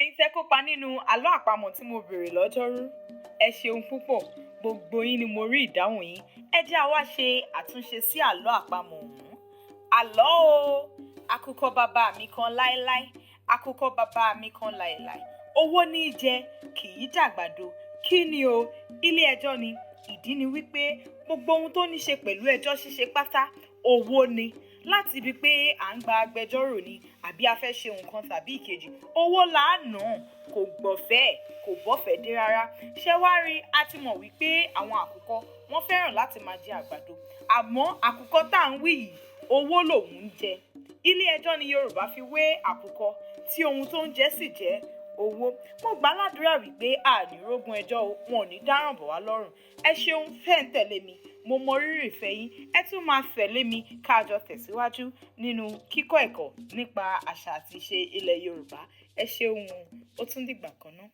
ẹ̀yin tẹ́ kópa nínú àlọ́ àpamọ̀ tí mo bèrè lọ́jọ́rú. Ẹ ṣeun púpọ̀, gbogbo yín ni mo rí ìdáhùn yín. Ẹ jẹ́ a wá ṣe àtúnṣe sí àlọ́ àpamọ̀ ọ̀hún. Àlọ́ o, àkùkọ bàbá mi kan láéláé, àkùkọ bàbá mi kan láéláé. Owó ní í jẹ, kì í jàgbàdo. Kí ni o? Ilé ẹjọ́ ni. Ìdí ni wípé gbogbo ohun tó ní ṣe pẹ̀lú ẹjọ́ ṣíṣe pátá owó ni. Láti ibi pé à ń gba agbẹjọ́rò ni àbí a fẹ́ ṣe nǹkan tàbí ìkejì, owó là á ná, kò gbọ̀fẹ́, kò bọ́fẹ́ dé rárá. Ṣé wá rí, a ti mọ̀ wípé àwọn àkùkọ wọ́n fẹ́ràn láti máa jẹ àgbàdo. Àmọ́ àkùkọ tá à ń wí yìí, owó lòun ń jẹ. Ilé ẹjọ́ ni Yorùbá fi wé àkùkọ tí ohun tó ń jẹ sì jẹ́ owó. Mo gbà ládùúrà wípé àní rógun ẹjọ́ wọn ò ní dáràn bọ̀ wá lọ́rùn. Ẹ ṣeun fẹ́ ń tẹ̀lé mi, mo mọ rírì ìfẹ́ yín. Ẹ tún máa tẹ̀lé mi ká jọ tẹ̀síwájú nínú kíkọ́ ẹ̀kọ́ nípa àṣà àti ìṣe ilẹ̀ Yorùbá. Ẹ ṣeun, ó tún dìgbà kan náà.